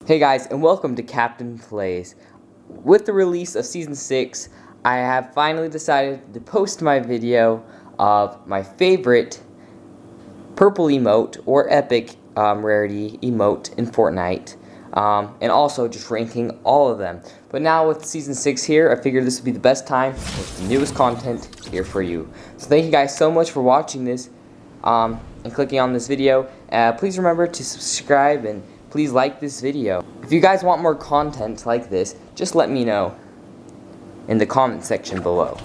Hey guys, and welcome to Captain Plays. With the release of Season 6, I have finally decided to post my video of my favorite purple emote or epic rarity emote in Fortnite, and also just ranking all of them. But now with Season 6 here, I figured this would be the best time with the newest content here for you. So thank you guys so much for watching this and clicking on this video. Please remember to subscribe and please like this video. If you guys want more content like this, just let me know in the comment section below.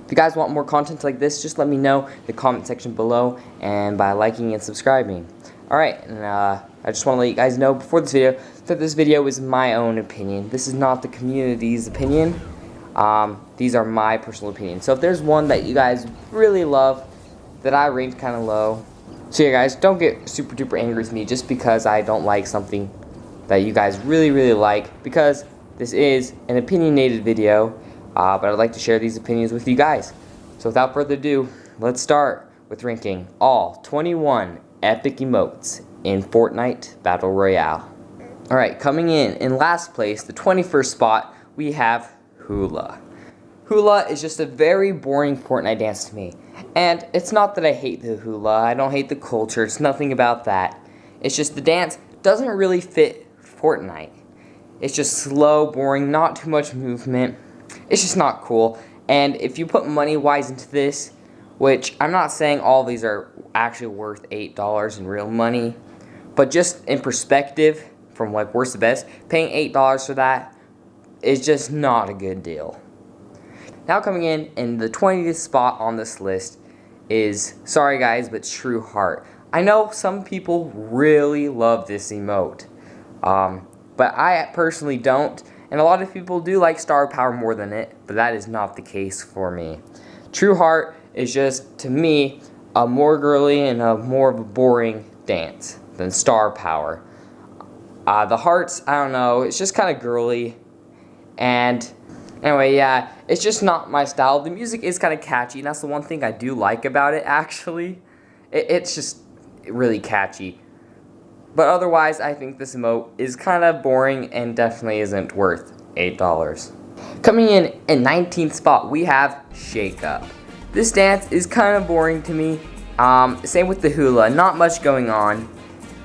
If you guys want more content like this, just let me know in the comment section below and by liking and subscribing. Alright, and I just want to let you guys know before this video that this video is my own opinion. This is not the community's opinion. These are my personal opinions. So if there's one that you guys really love that I ranked kind of low, so yeah guys, don't get super duper angry with me just because I don't like something that you guys really like, because this is an opinionated video, but I'd like to share these opinions with you guys. So without further ado, let's start with ranking all 21 epic emotes in Fortnite Battle Royale. Alright, coming in last place, the 21st spot, we have Hula. Hula is just a very boring Fortnite dance to me. And it's not that I hate the hula, I don't hate the culture, it's nothing about that. It's just the dance doesn't really fit Fortnite. It's just slow, boring, not too much movement. It's just not cool. And if you put money-wise into this, which I'm not saying all these are actually worth $8 in real money, but just in perspective, from like worst to best, paying $8 for that is just not a good deal. Now coming in the 20th spot on this list is, sorry guys, but True Heart. I know some people really love this emote, but I personally don't, and a lot of people do like Star Power more than it, but that is not the case for me. True Heart is just, to me, a more girly and a more of a boring dance than Star Power. The hearts, I don't know, it's just kind of girly, and anyway, yeah, it's just not my style. The music is kind of catchy, and that's the one thing I do like about it, actually. It's just really catchy. But otherwise, I think this emote is kind of boring and definitely isn't worth $8. Coming in 19th spot, we have Shake Up. This dance is kind of boring to me. Same with the hula, not much going on.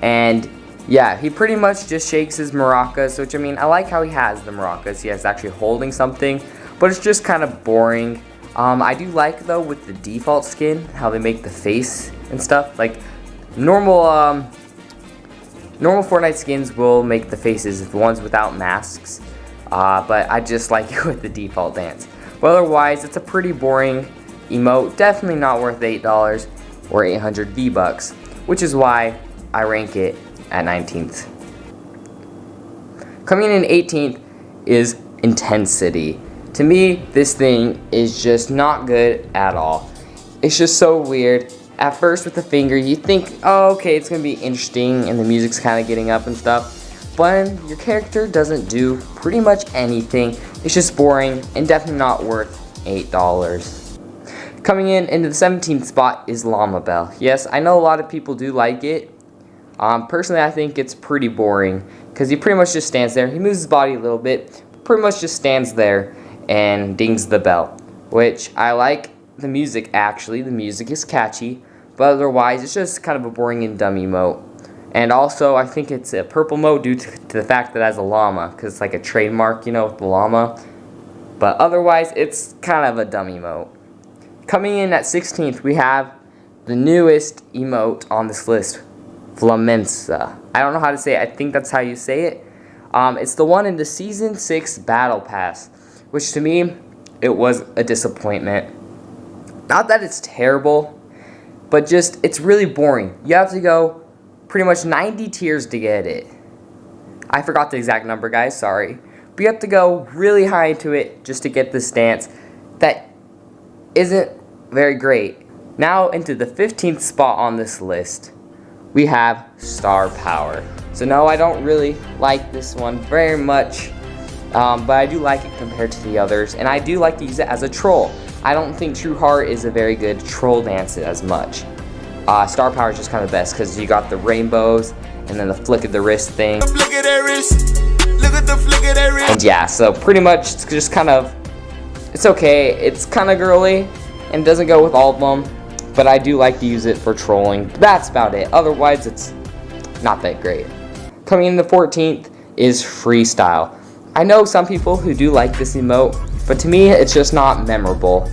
And yeah, he pretty much just shakes his maracas, which I mean, I like how he has the maracas. He is actually holding something, but it's just kind of boring. I do like, though, with the default skin, how they make the face and stuff. Like, normal Fortnite skins will make the faces, the ones without masks, but I just like it with the default dance. But otherwise, it's a pretty boring emote, definitely not worth $8 or 800 V-Bucks, which is why I rank it at 19th. Coming in 18th is Intensity. To me, this thing is just not good at all. It's just so weird. At first with the finger, you think, oh, okay, it's gonna be interesting and the music's kind of getting up and stuff. But your character doesn't do pretty much anything. It's just boring and definitely not worth $8. Coming into the 17th spot is Llama Bell. Yes, I know a lot of people do like it. Personally, I think it's pretty boring because he pretty much just stands there. He moves his body a little bit, pretty much just stands there and dings the bell, which I like the music, actually. The music is catchy, but otherwise it's just kind of a boring and dumb emote. And also, I think it's a purple mode due to the fact that it has a llama, because it's like a trademark, you know, with the llama. But otherwise, it's kind of a dumb emote. Coming in at 16th, we have the newest emote on this list, Flamenza. I don't know how to say it. I think that's how you say it. It's the one in the Season 6 Battle Pass, which to me, it was a disappointment. Not that it's terrible, but just, it's really boring. You have to go pretty much 90 tiers to get it. I forgot the exact number, guys, sorry. But you have to go really high into it just to get this dance that isn't very great. Now into the 15th spot on this list, we have Star Power. So no, I don't really like this one very much, but I do like it compared to the others, and I do like to use it as a troll. I don't think True Heart is a very good troll dance as much. Star Power is just kind of best because you got the rainbows and then the flick of the wrist thing. Flick of that wrist. Look at the flick of that wrist. And yeah, so pretty much it's just kind of, it's okay. It's kind of girly and doesn't go with all of them, but I do like to use it for trolling. That's about it. Otherwise, it's not that great. Coming in the 14th is freestyle. I know some people who do like this emote, but to me, it's just not memorable.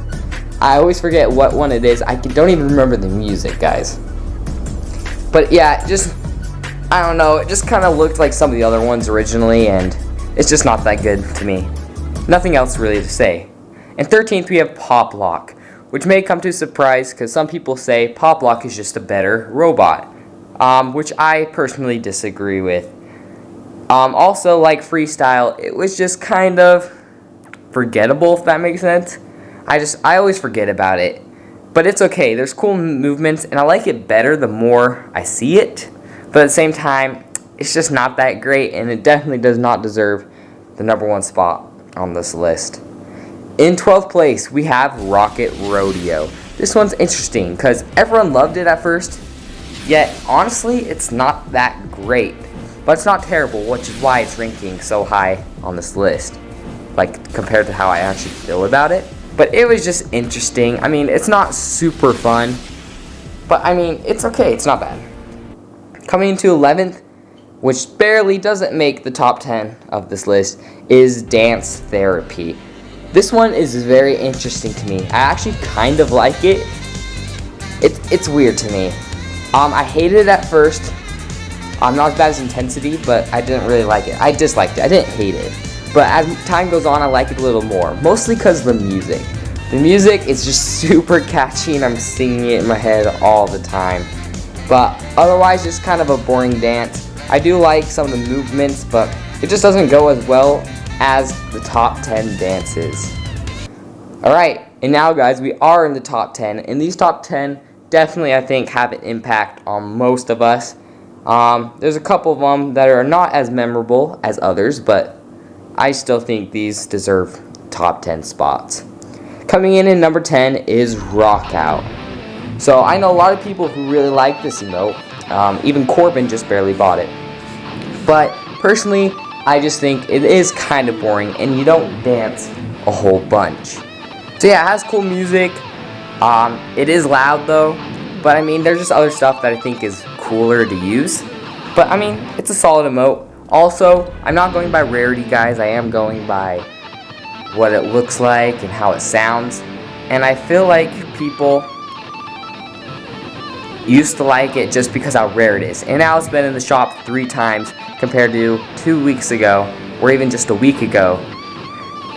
I always forget what one it is. I don't even remember the music, guys. But yeah, I don't know, it just kind of looked like some of the other ones originally, and it's just not that good to me. Nothing else really to say. And 13th, we have Pop Lock, which may come to a surprise because some people say Pop Lock is just a better robot, which I personally disagree with. Also, like freestyle, it was just kind of forgettable, if that makes sense. I always forget about it, but it's okay. There's cool movements, and I like it better the more I see it, but at the same time, it's just not that great, and it definitely does not deserve the #1 spot on this list. In 12th place, we have Rocket Rodeo. This one's interesting because everyone loved it at first, yet honestly, it's not that great. But it's not terrible, which is why it's ranking so high on this list, like compared to how I actually feel about it. But it was just interesting. I mean, it's not super fun, but I mean, it's okay. It's not bad. Coming into 11th, which barely doesn't make the top 10 of this list, is Dance Therapy. This one is very interesting to me. I actually kind of like it. It's weird to me. I hated it at first. Not as bad as Intensity, but I didn't really like it. I disliked it. I didn't hate it. But as time goes on, I like it a little more. Mostly because of the music. The music is just super catchy, and I'm singing it in my head all the time. But otherwise, just kind of a boring dance. I do like some of the movements, but it just doesn't go as well as the top 10 dances. Alright, and now guys, we are in the top 10. And these top 10 definitely, I think, have an impact on most of us. There's a couple of them that are not as memorable as others, but I still think these deserve top 10 spots. Coming in number 10 is Rock Out. So I know a lot of people who really like this emote. Even Corbin just barely bought it. But personally, I just think it is kind of boring and you don't dance a whole bunch. So yeah, it has cool music. It is loud though. But I mean, there's just other stuff that I think is cooler to use. But I mean, it's a solid emote. Also, I'm not going by rarity, guys. I am going by what it looks like and how it sounds. And I feel like people used to like it just because how rare it is. And now it's been in the shop 3 times compared to 2 weeks ago, or even just a week ago.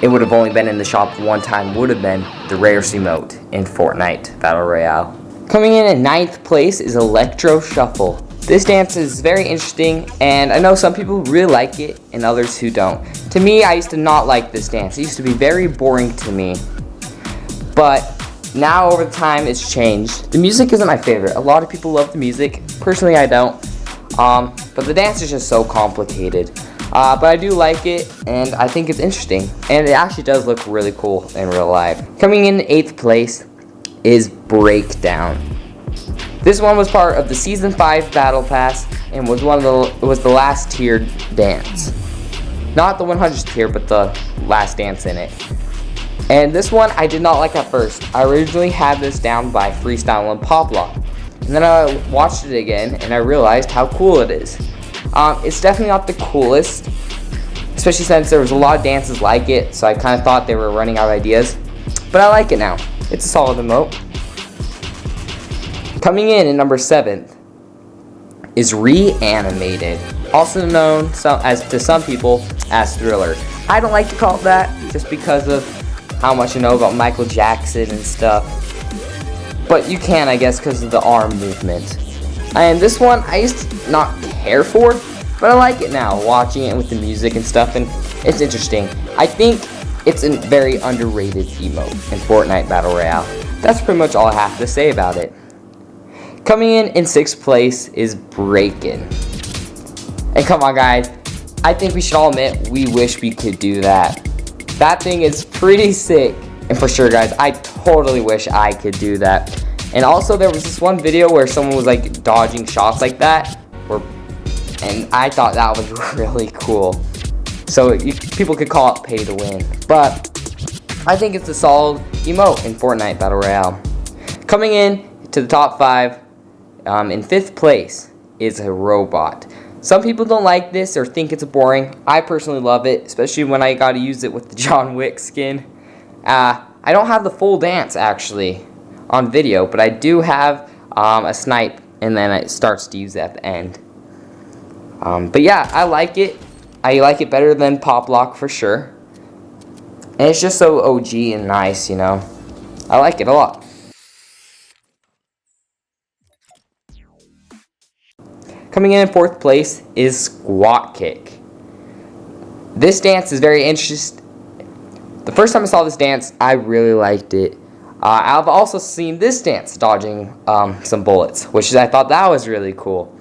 It would have only been in the shop 1 time, would have been the rarest emote in Fortnite Battle Royale. Coming in at 9th place is Electro Shuffle. This dance is very interesting, and I know some people really like it and others who don't. To me, I used to not like this dance. It used to be very boring to me. But now over time, it's changed. The music isn't my favorite. A lot of people love the music. Personally, I don't. But the dance is just so complicated. But I do like it, and I think it's interesting. And it actually does look really cool in real life. Coming in 8th place is Breakdown. This one was part of the Season 5 Battle Pass and was the last tiered dance. Not the 100th tier, but the last dance in it. And this one I did not like at first. I originally had this down by Freestyle and Pop Lock. And then I watched it again and I realized how cool it is. It's definitely not the coolest, especially since there was a lot of dances like it, so I kind of thought they were running out of ideas. But I like it now. It's a solid emote. Coming in number 7th is Reanimated, also known to some people as Thriller. I don't like to call it that just because of how much I know about Michael Jackson and stuff. But you can, I guess, because of the arm movement. And this one I used to not care for, but I like it now, watching it with the music and stuff, and it's interesting. I think it's a very underrated emote in Fortnite Battle Royale. That's pretty much all I have to say about it. Coming in 6th place is Breakin'. And come on guys, I think we should all admit we wish we could do that. That thing is pretty sick. And for sure guys, I totally wish I could do that. And also there was this one video where someone was like dodging shots like that, or and I thought that was really cool. So people could call it pay to win, but I think it's a solid emote in Fortnite Battle Royale. Coming in to the top 5, in 5th place is a robot. Some people don't like this or think it's boring. I personally love it, especially when I got to use it with the John Wick skin. I don't have the full dance actually on video, but I do have a snipe, and then it starts to use it at the end. But yeah, I like it. I like it better than Pop Lock for sure. And it's just so OG and nice, you know. I like it a lot. Coming in 4th place is Squat Kick. This dance is very interesting. The first time I saw this dance, I really liked it. I've also seen this dance, dodging some bullets, which I thought that was really cool.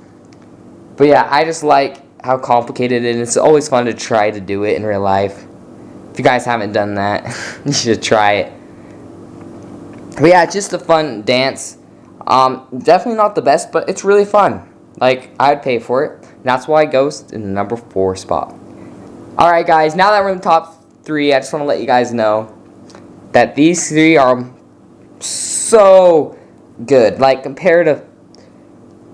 But yeah, I just like how complicated it is. It's always fun to try to do it in real life. If you guys haven't done that, you should try it. But yeah, it's just a fun dance. Definitely not the best, but it's really fun. Like, I'd pay for it. And that's why it goes in the number 4 spot. Alright guys, now that we're in the top 3, I just want to let you guys know that these 3 are so good. Like, compared to...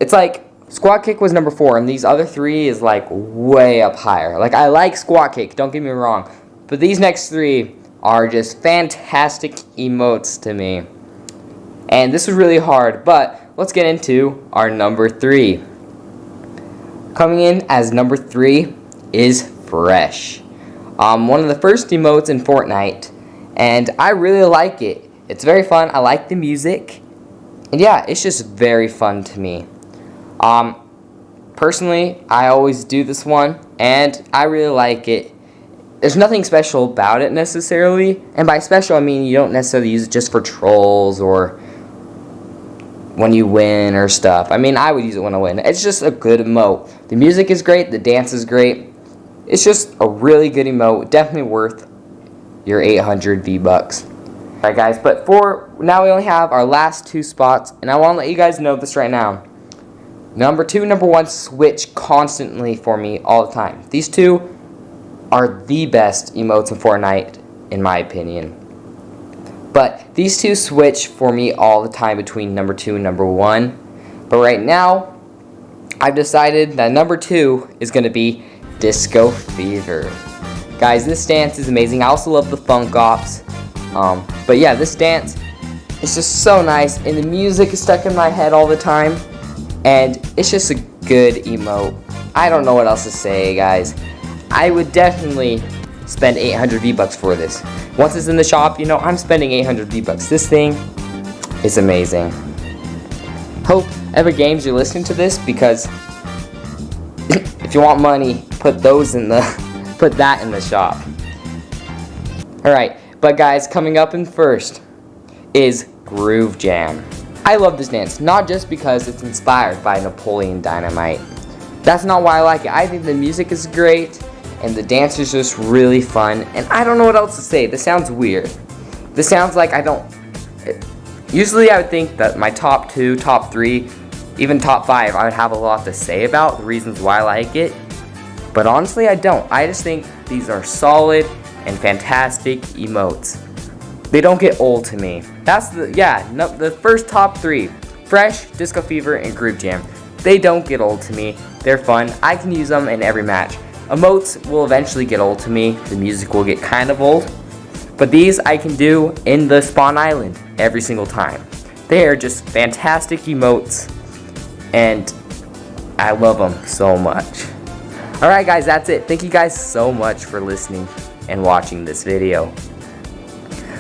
It's like, Squat Kick was number 4, and these other 3 is like way up higher. Like, I like Squat Kick, don't get me wrong, but these next 3 are just fantastic emotes to me. And this was really hard, but let's get into our number 3. Coming in as number 3 is Fresh. One of the first emotes in Fortnite, and I really like it. It's very fun. I like the music, and yeah, it's just very fun to me. Personally, I always do this one, and I really like it. There's nothing special about it necessarily, and by special I mean you don't necessarily use it just for trolls or when you win or stuff. I mean, I would use it when I win. It's just a good emote. The music is great, the dance is great. It's just a really good emote, definitely worth your 800 V-Bucks. Alright guys, but for now we only have our last 2 spots, and I want to let you guys know this right now. Number 2, number 1 switch constantly for me all the time. These 2 are the best emotes in Fortnite, in my opinion. But these 2 switch for me all the time between number 2 and number 1. But right now, I've decided that number 2 is going to be Disco Fever. Guys, this dance is amazing. I also love the Funk Ops. But yeah, this dance is just so nice, and the music is stuck in my head all the time. And it's just a good emote. I don't know what else to say, guys. I would definitely spend 800 V-Bucks for this. Once it's in the shop, you know, I'm spending 800 V-Bucks. This thing is amazing. Hope Ever Games you're listening to this, because if you want money, put that in the shop. Alright, but guys, coming up in first is Groove Jam. I love this dance, not just because it's inspired by Napoleon Dynamite. That's not why I like it. I think the music is great, and the dance is just really fun, and I don't know what else to say. This sounds weird. This sounds like usually I would think that my top 2, top 3, even top 5, I would have a lot to say about the reasons why I like it. But honestly, I don't. I just think these are solid and fantastic emotes. They don't get old to me. That's the first top 3. Fresh, Disco Fever, and Groove Jam. They don't get old to me. They're fun. I can use them in every match. Emotes will eventually get old to me. The music will get kind of old. But these I can do in the Spawn Island every single time. They are just fantastic emotes, and I love them so much. Alright guys, that's it. Thank you guys so much for listening and watching this video.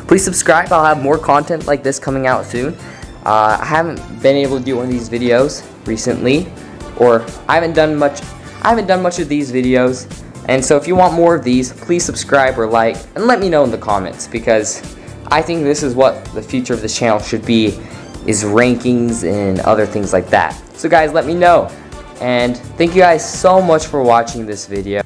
Please subscribe. I'll have more content like this coming out soon. I haven't been able to do one of these videos recently, or I haven't done much of these videos. And so if you want more of these, please subscribe or like, and let me know in the comments, because I think this is what the future of this channel should be, is rankings and other things like that. So guys, let me know. And thank you guys so much for watching this video.